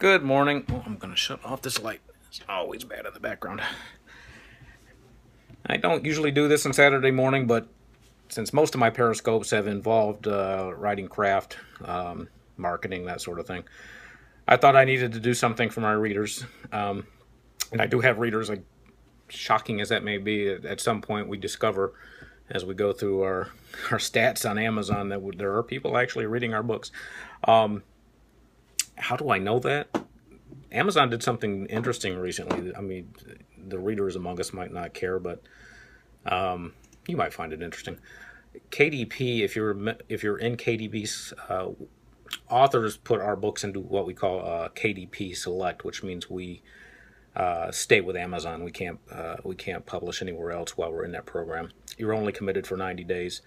Good morning. Oh, I'm going to shut off this light. It's always bad in the background. I don't usually do this on Saturday morning, but since most of my periscopes have involved writing craft, marketing, that sort of thing, I thought I needed to do something for my readers. And I do have readers, like, shocking as that may be. At some point we discover, as we go through our stats on Amazon, that there are people actually reading our books. How do I know that? Amazon did something interesting recently. I mean, the readers among us might not care, but you might find it interesting. KDP, if you're in KDP's, authors put our books into what we call KDP Select, which means we stay with Amazon. We can't publish anywhere else while we're in that program. You're only committed for 90 days,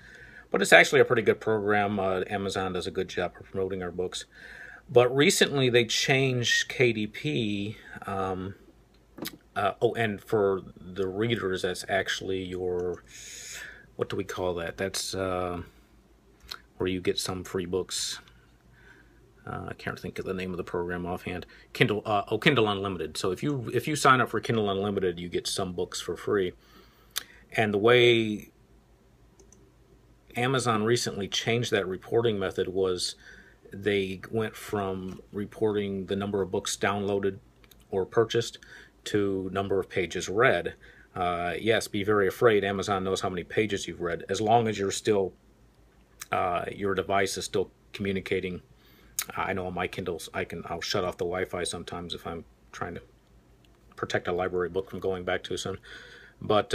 but it's actually a pretty good program. Amazon does a good job of promoting our books. But recently they changed KDP. And for the readers, that's actually your, what do we call that? That's where you get some free books. I can't think of the name of the program offhand. Kindle Unlimited. So if you sign up for Kindle Unlimited, you get some books for free. And the way Amazon recently changed that reporting method was they went from reporting the number of books downloaded or purchased to number of pages read. Yes, be very afraid. Amazon knows how many pages you've read, as long as you're still, your device is still communicating. I know on my Kindles, I'll shut off the Wi-Fi sometimes if I'm trying to protect a library book from going back too soon. But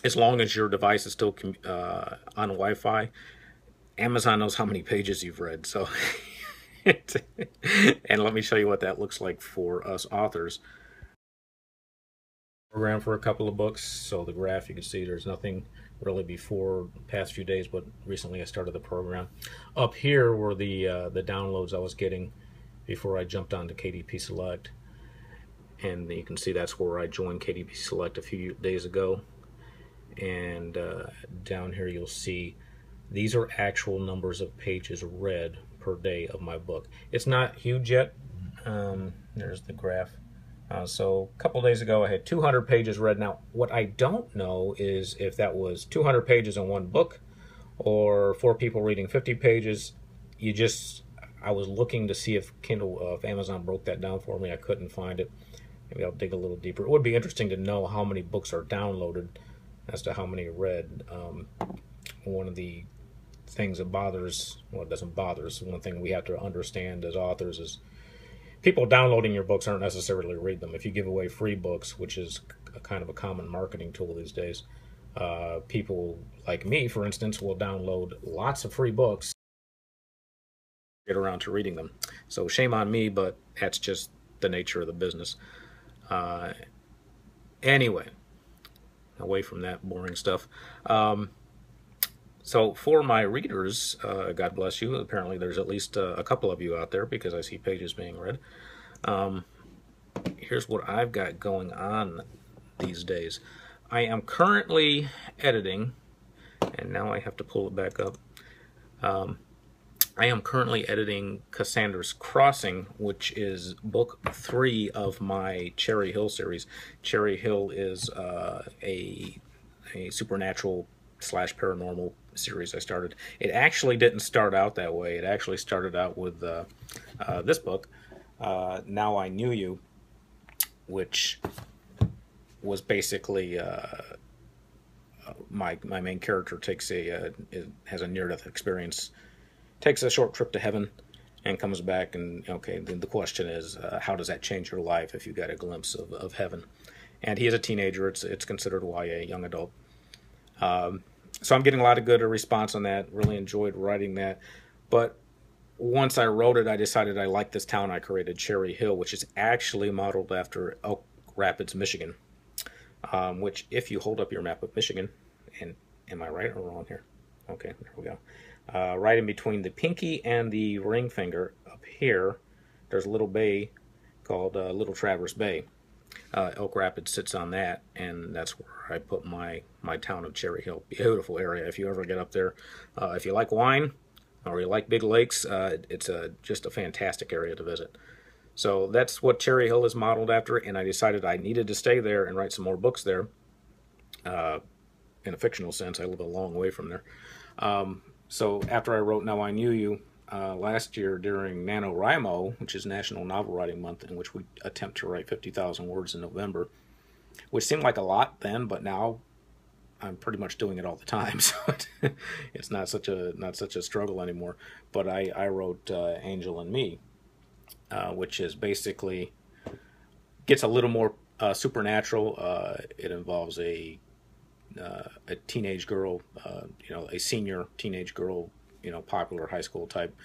as long as your device is still on Wi-Fi, Amazon knows how many pages you've read. So, and let me show you what that looks like for us authors. Program for a couple of books. So the graph, you can see there's nothing really before the past few days, but recently I started the program. Up here were the downloads I was getting before I jumped onto KDP Select, and you can see that's where I joined KDP Select a few days ago. And down here you'll see these are actual numbers of pages read per day of my book. It's not huge yet. There's the graph. So a couple days ago I had 200 pages read. Now what I don't know is if that was 200 pages in one book or 4 people reading 50 pages. I was looking to see if Amazon broke that down for me. I couldn't find it. Maybe I'll dig a little deeper. It would be interesting to know how many books are downloaded as to how many are read. One of the things that bothers, well, it doesn't bother us, one thing we have to understand as authors is people downloading your books aren't necessarily read them. If you give away free books, which is kind of a common marketing tool these days, people like me, for instance, will download lots of free books, get around to reading them. So shame on me, but that's just the nature of the business. Anyway, away from that boring stuff. So for my readers, God bless you. Apparently there's at least a couple of you out there because I see pages being read. Here's what I've got going on these days. I am currently editing, and now I have to pull it back up. I am currently editing Cassandra's Crossing, which is book 3 of my Cherry Hill series. Cherry Hill is a supernatural / paranormal series I started. It actually didn't start out that way. It actually started out with this book, Now I Knew You, which was basically my main character has a near-death experience, takes a short trip to heaven, and comes back. And okay, then the question is, how does that change your life if you got a glimpse of heaven? And he is a teenager. It's considered YA, young adult. So I'm getting a lot of good response on that. Really enjoyed writing that. But once I wrote it, I decided I liked this town I created, Cherry Hill, which is actually modeled after Elk Rapids, Michigan. Which, if you hold up your map of Michigan, and am I right or wrong here? Okay, there we go. Right in between the pinky and the ring finger up here, there's a little bay called Little Traverse Bay. Elk Rapids sits on that, and that's where I put my town of Cherry Hill. Beautiful area if you ever get up there. If you like wine or you like big lakes, it's just a fantastic area to visit. So that's what Cherry Hill is modeled after, and I decided I needed to stay there and write some more books there. In a fictional sense, I live a long way from there. So after I wrote Now I Knew You last year during NaNoWriMo, which is National Novel Writing Month, in which we attempt to write 50,000 words in November, which seemed like a lot then, but now I'm pretty much doing it all the time, so it's not such a struggle anymore. But I wrote Angel and Me, which is basically gets a little more supernatural. It involves a teenage girl, a senior teenage girl, popular high school type,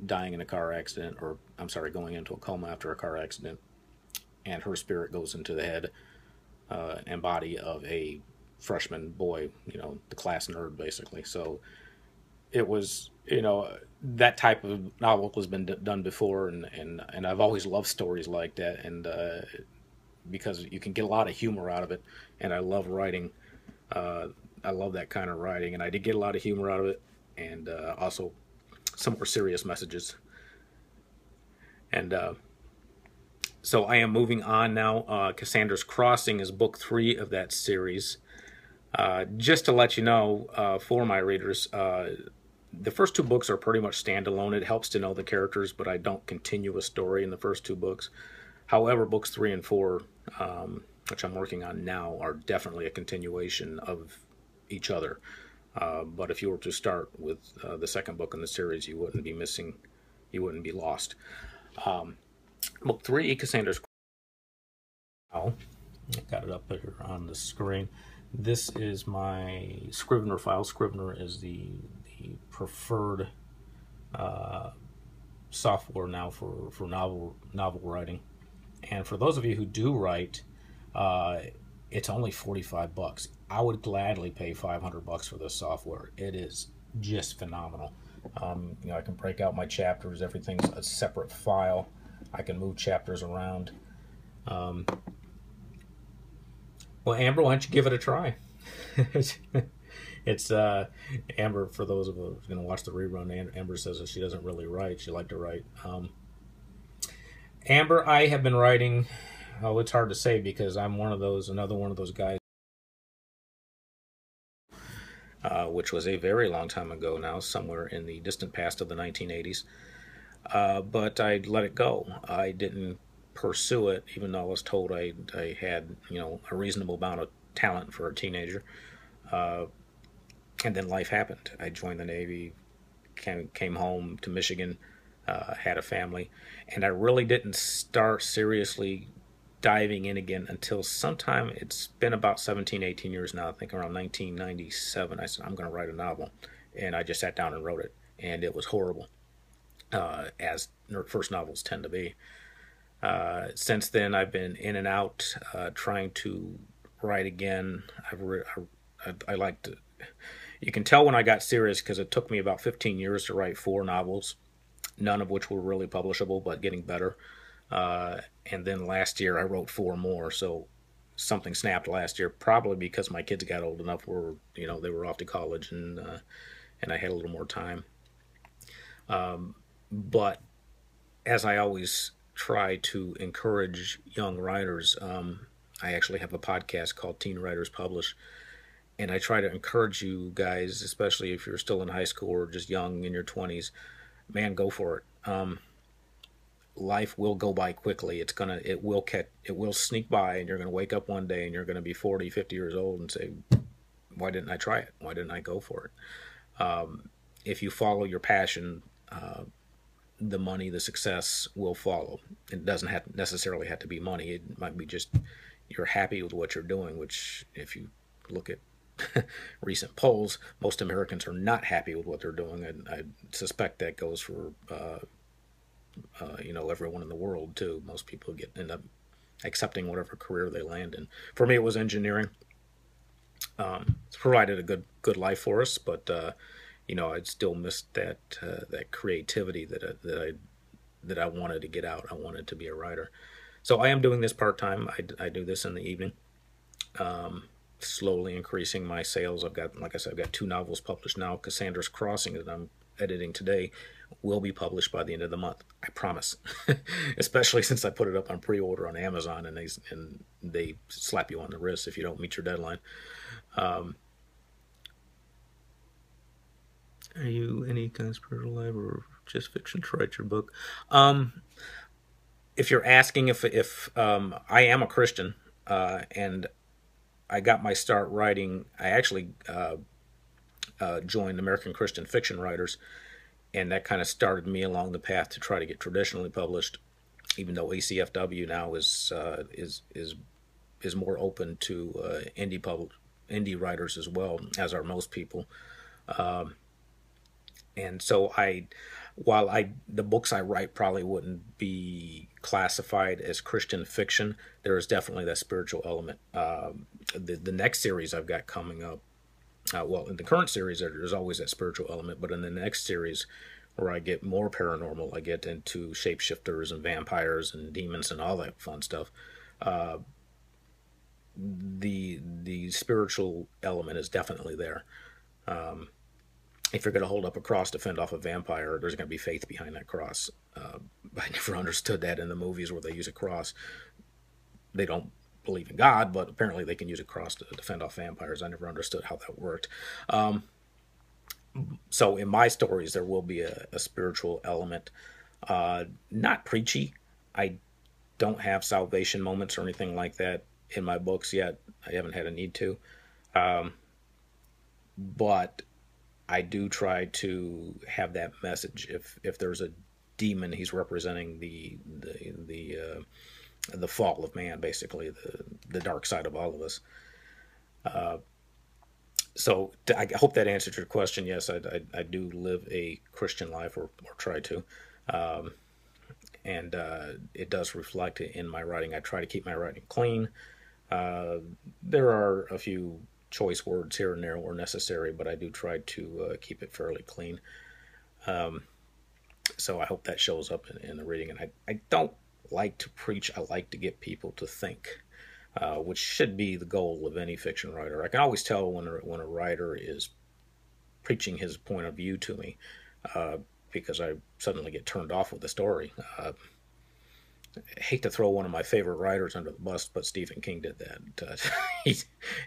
dying in a car accident, or I'm sorry, going into a coma after a car accident, and her spirit goes into the head and body of a freshman boy, the class nerd, basically. So it was, that type of novel has been done before, and I've always loved stories like that, and because you can get a lot of humor out of it, and I love writing. I love that kind of writing, and I did get a lot of humor out of it, and also some more serious messages. And so I am moving on now. Cassandra's Crossing is book 3 of that series. Just to let you know, for my readers, the first 2 books are pretty much standalone. It helps to know the characters, but I don't continue a story in the first 2 books. However, books 3 and 4, which I'm working on now, are definitely a continuation of each other. But if you were to start with the second book in the series, you wouldn't be missing, you wouldn't be lost. Book 3, Cassandra's Crossing. I got it up here on the screen. This is my Scrivener file. Scrivener is the preferred software now for novel writing. And for those of you who do write, it's only $45. I would gladly pay $500 for this software. It is just phenomenal. I can break out my chapters. Everything's a separate file. I can move chapters around. Well, Amber, why don't you give it a try? It's Amber, for those of us who are going to watch the rerun, Amber says that she doesn't really write. She liked to write. Amber, I have been writing, it's hard to say because I'm another one of those guys, which was a very long time ago now, somewhere in the distant past of the 1980s. But I let it go. I didn't pursue it, even though I was told I had, a reasonable amount of talent for a teenager. And then life happened. I joined the Navy, came home to Michigan, had a family, and I really didn't start seriously diving in again until sometime, it's been about 17, 18 years now, I think around 1997, I said, I'm going to write a novel. And I just sat down and wrote it, and it was horrible, as first novels tend to be. Since then, I've been in and out, trying to write again. I like to... You can tell when I got serious because it took me about 15 years to write 4 novels, none of which were really publishable, but getting better. And then last year I wrote 4 more, so something snapped last year, probably because my kids got old enough where, they were off to college, and I had a little more time. But as I always try to encourage young writers, I actually have a podcast called Teen Writers Publish, and I try to encourage you guys, especially if you're still in high school or just young in your 20s, man, go for it. Life will go by quickly. It will sneak by, and you're going to wake up one day and you're going to be 40, 50 years old and say, why didn't I try it? Why didn't I go for it? If you follow your passion, the money, the success will follow. It doesn't necessarily have to be money. It might be just you're happy with what you're doing, which if you look at recent polls, most Americans are not happy with what they're doing, and I suspect that goes for everyone in the world too. Most people end up accepting whatever career they land in. For me, it was engineering. It's provided a good life for us, but I'd still missed that creativity that I wanted to get out. I wanted to be a writer. So I am doing this part-time. I do this in the evening, slowly increasing my sales. Like I said, I've got 2 novels published now. Cassandra's Crossing that I'm editing today will be published by the end of the month. I promise. Especially since I put it up on pre-order on Amazon, and they slap you on the wrist if you don't meet your deadline. Are you any kind of spiritual life or just fiction to write your book? If you're asking if I am a Christian, and I got my start writing, I actually joined American Christian Fiction Writers, and that kind of started me along the path to try to get traditionally published. Even though ACFW now is more open to indie writers as well, as are most people. And so while the books I write probably wouldn't be classified as Christian fiction, there is definitely that spiritual element. The next series I've got coming up, well, in the current series there's always that spiritual element, but in the next series, where I get more paranormal, I get into shapeshifters and vampires and demons and all that fun stuff. The spiritual element is definitely there. If you're going to hold up a cross to fend off a vampire, there's going to be faith behind that cross. I never understood that in the movies where they use a cross. They don't believe in God, but apparently they can use a cross to fend off vampires. I never understood how that worked. So in my stories, there will be a spiritual element. Not preachy. I don't have salvation moments or anything like that in my books yet. I haven't had a need to. But I do try to have that message. If there's a demon, he's representing the fall of man, basically the dark side of all of us. So I hope that answered your question. Yes, I do live a Christian life, or try to, and it does reflect in my writing. I try to keep my writing clean. There are a few choice words here and there where necessary, but I do try to keep it fairly clean. So I hope that shows up in the reading. And I don't like to preach. I like to get people to think, which should be the goal of any fiction writer. I can always tell when a writer is preaching his point of view to me, because I suddenly get turned off with the story. I hate to throw one of my favorite writers under the bus, but Stephen King did that.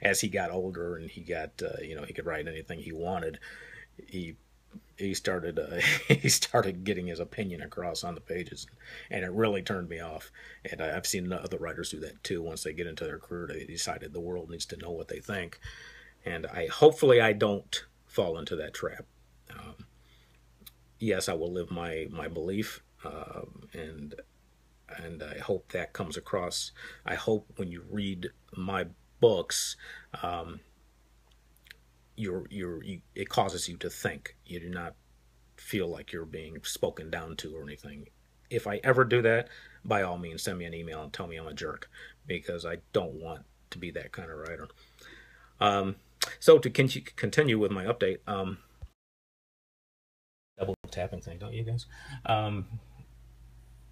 As he got older and he got, he could write anything he wanted, he started getting his opinion across on the pages, and it really turned me off. And I've seen other writers do that too. Once they get into their career, they decided the world needs to know what they think, and hopefully I don't fall into that trap. Yes, I will live my belief, and I hope that comes across. I hope when you read my books, it causes you to think. You do not feel like you're being spoken down to or anything. If I ever do that, by all means, send me an email and tell me I'm a jerk, because I don't want to be that kind of writer. So to continue with my update, double tapping thing, don't you guys?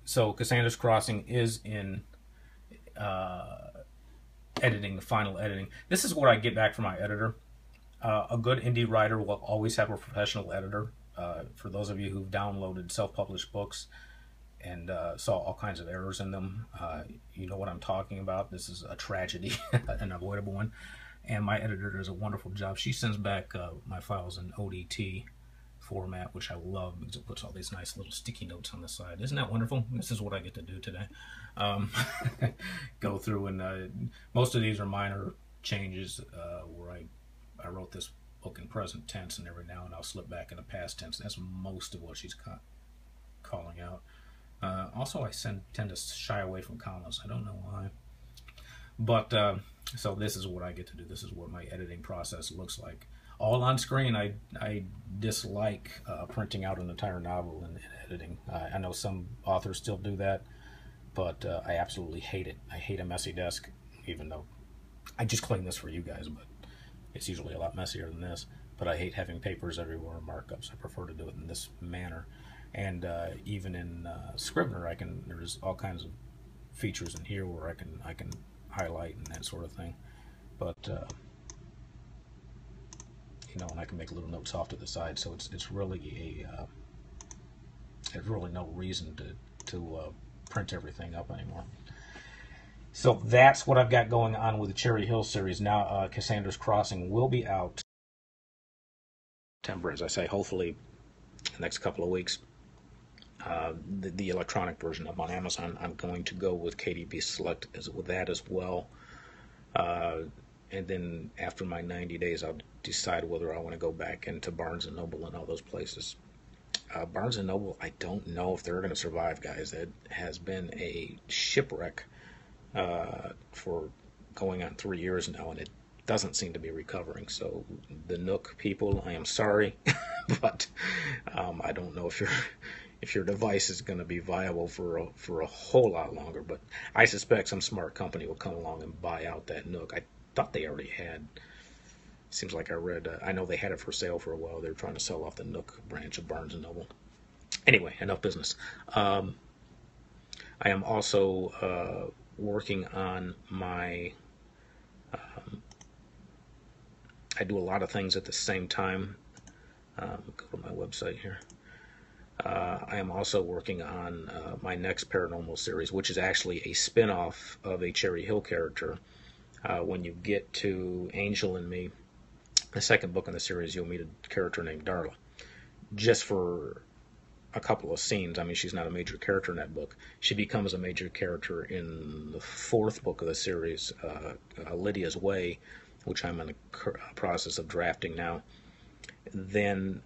So Cassandra's Crossing is in editing, the final editing. This is what I get back from my editor. A good indie writer will always have a professional editor. For those of you who've downloaded self-published books and saw all kinds of errors in them, you know what I'm talking about. This is a tragedy, an avoidable one. And my editor does a wonderful job. She sends back my files in ODT format, which I love because it puts all these nice little sticky notes on the side. Isn't that wonderful? This is what I get to do today. Go through, and most of these are minor changes where I wrote this book in present tense, and every now and I'll slip back into past tense. That's most of what she's calling out. Also, I tend to shy away from commas. I don't know why. But so this is what I get to do. This is what my editing process looks like. All on screen. I dislike printing out an entire novel and editing. I know some authors still do that, but I absolutely hate it. I hate a messy desk, even though I just clean this for you guys, but it's usually a lot messier than this. But I hate having papers everywhere, markups. I prefer to do it in this manner. And even in Scrivener, there's all kinds of features in here where I can highlight and that sort of thing. But and I can make little notes off to the side, so it's really there's really no reason to print everything up anymore. So that's what I've got going on with the Cherry Hill series. Now Cassandra's Crossing will be out September, as I say, hopefully the next couple of weeks. The electronic version up on Amazon. I'm going to go with KDP Select with that as well. And then after my 90 days, I'll decide whether I want to go back into Barnes & Noble and all those places. Barnes & Noble, I don't know if they're going to survive, guys. It has been a shipwreck for going on 3 years now, and it doesn't seem to be recovering. So the Nook people, I am sorry, but I don't know if your device is going to be viable for a whole lot longer. But I suspect some smart company will come along and buy out that Nook. I thought they already had. Seems like I read. I know they had it for sale for a while. They were trying to sell off the Nook branch of Barnes & Noble. Anyway, enough business. I am also working on my. I do a lot of things at the same time. Go to my website here. I am also working on my next paranormal series, which is actually a spin-off of a Cherry Hill character. When you get to Angel and Me, the second book in the series, you'll meet a character named Darla. Just for a couple of scenes. I mean, she's not a major character in that book. She becomes a major character in the fourth book of the series, Lydia's Way, which I'm in the process of drafting now. Then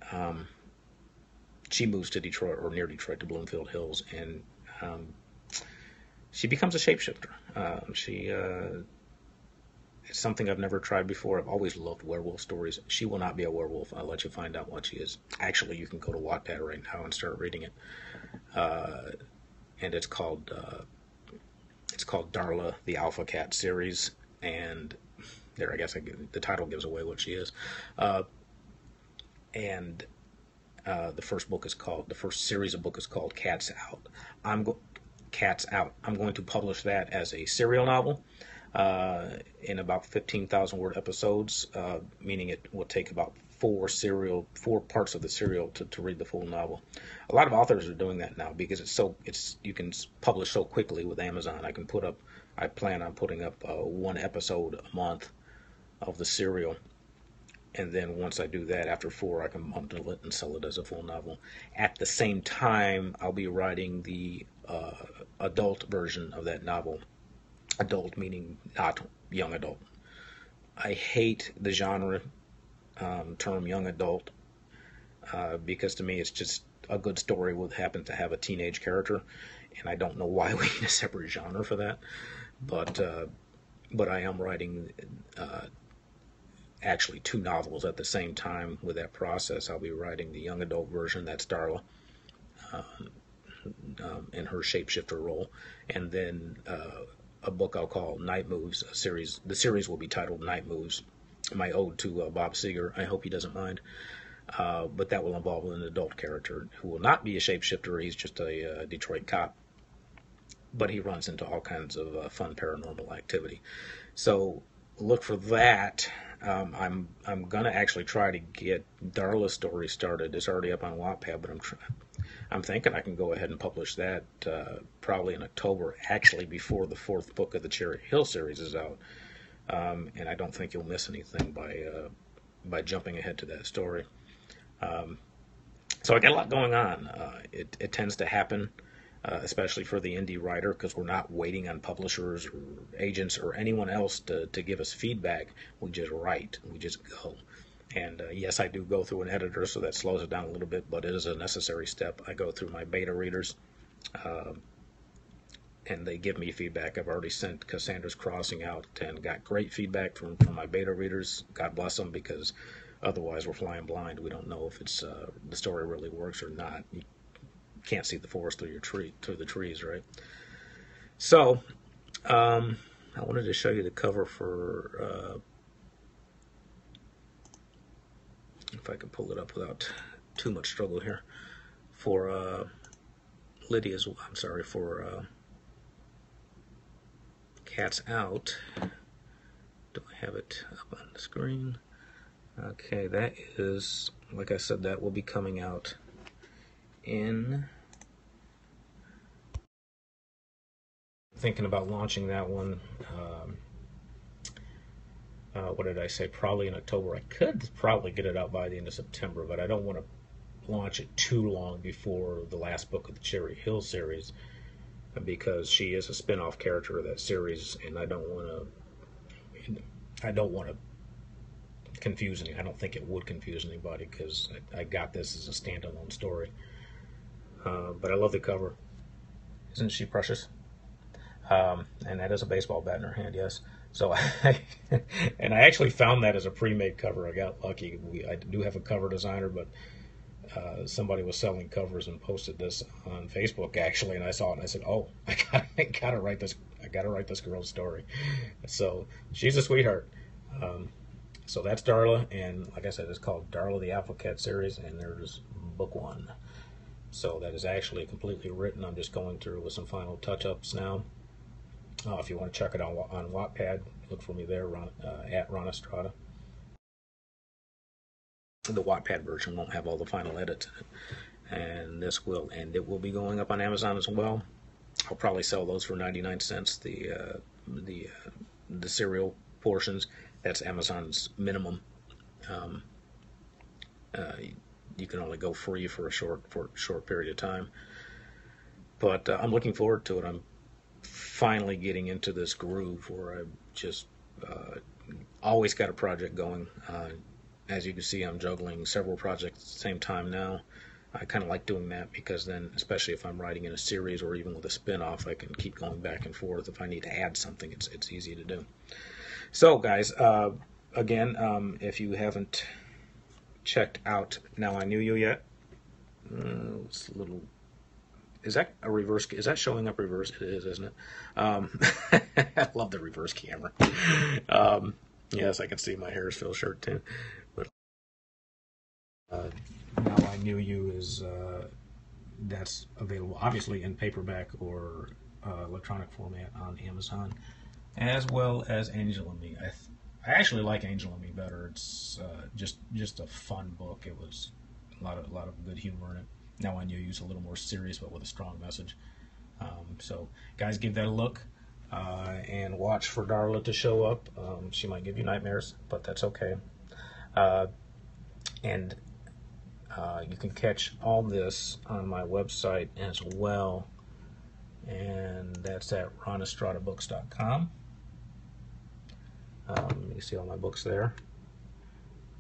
she moves to Detroit, or near Detroit, to Bloomfield Hills, and she becomes a shapeshifter. It's something I've never tried before. I've always loved werewolf stories. She will not be a werewolf. I'll let you find out what she is. Actually, you can go to Wattpad right now and start reading it. And it's called Darla, the Alpha Cat series. And there, I guess the title gives away what she is. The first series of book is called Cats Out. Cats Out. I'm going to publish that as a serial novel. In about 15,000 word episodes, meaning it will take about four parts of the serial to read the full novel. A lot of authors are doing that now because you can publish so quickly with Amazon. I plan on putting up one episode a month of the serial, and then once I do that, after 4, I can bundle it and sell it as a full novel. At the same time, I'll be writing the adult version of that novel. Adult meaning not young adult. I hate the genre term young adult because to me it's just a good story would happen to have a teenage character, and I don't know why we need a separate genre for that. But I am writing actually 2 novels at the same time with that process. I'll be writing the young adult version, that's Darla, in her shapeshifter role, and then a book I'll call Night Moves, a series. The series will be titled Night Moves, my ode to Bob Seger. I hope he doesn't mind. But that will involve an adult character who will not be a shapeshifter. He's just a Detroit cop. But he runs into all kinds of fun paranormal activity. So look for that. I'm going to actually try to get Darla's story started. It's already up on Wattpad, but I'm thinking I can go ahead and publish that probably in October, actually before the 4th book of the Cherry Hill series is out. And I don't think you'll miss anything by jumping ahead to that story. So I got a lot going on. It tends to happen, especially for the indie writer, because we're not waiting on publishers or agents or anyone else to give us feedback. We just write. We just go. And yes, I do go through an editor, so that slows it down a little bit, but it is a necessary step. I go through my beta readers, and they give me feedback. I've already sent Cassandra's Crossing out and got great feedback from my beta readers. God bless them, because otherwise we're flying blind. We don't know if it's the story really works or not. You can't see the forest through the trees, right? So I wanted to show you the cover for... if I can pull it up without too much struggle here, for Cats Out. Do I have it up on the screen? Okay, that is, like I said, that will be coming out in thinking about launching that one. What did I say? Probably in October. I could probably get it out by the end of September, but I don't want to launch it too long before the last book of the Cherry Hill series, because she is a spin-off character of that series, and I don't want to confuse any. I don't think it would confuse anybody, because I got this as a standalone story. But I love the cover. Isn't she precious? And that is a baseball bat in her hand, yes. So and I actually found that as a pre-made cover. I got lucky. I do have a cover designer, but somebody was selling covers and posted this on Facebook actually, and I saw it and I said, "Oh, I gotta write this. I gotta write this girl's story." So she's a sweetheart. So that's Darla, and like I said, it's called Darla the Apple Cat series, and there's book 1. So that is actually completely written. I'm just going through with some final touch-ups now. If you want to check it out on Wattpad, look for me there, at Ron Estrada. The Wattpad version won't have all the final edits in it, and this will, and it will be going up on Amazon as well. I'll probably sell those for 99 cents. The serial portions, that's Amazon's minimum. You can only go free for a short period of time. But I'm looking forward to it. I'm finally getting into this groove where I've just always got a project going. As you can see, I'm juggling several projects at the same time now. I kind of like doing that, because then, especially if I'm writing in a series or even with a spin-off, I can keep going back and forth. If I need to add something, it's easy to do. So, guys, again, if you haven't checked out Now I Knew You yet, it's a little... Is that a reverse? Is that showing up reverse? It is, isn't it? I love the reverse camera. Yes, I can see my Harrisville shirt too. But Now I Knew You is that's available, obviously, in paperback or electronic format on Amazon, as well as Angel and Me. I actually like Angel and Me better. It's just a fun book. It was a lot of good humor in it. Now I Knew You's a little more serious, but with a strong message. So, guys, give that a look, and watch for Darla to show up. She might give you nightmares, but that's okay. And you can catch all this on my website as well, and that's at ronestradaBooks.com. You see all my books there,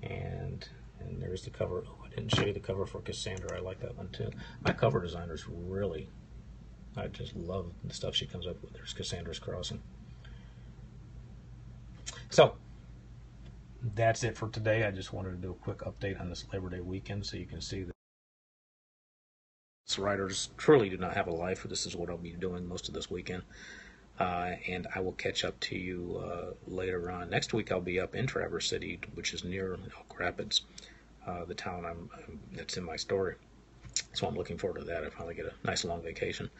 and there's the cover. Oh, I didn't show you the cover for Cassandra. I like that one too. My cover designer's really, I just love the stuff she comes up with. There's Cassandra's Crossing. So that's it for today. I just wanted to do a quick update on this Labor Day weekend, so you can see that writers truly do not have a life. This is what I'll be doing most of this weekend. And I will catch up to you later on. Next week I'll be up in Traverse City, which is near Elk Rapids, the town that's in my story. So I'm looking forward to that. I finally get a nice long vacation.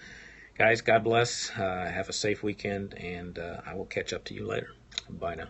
Guys, God bless. Have a safe weekend, and I will catch up to you later. Bye now.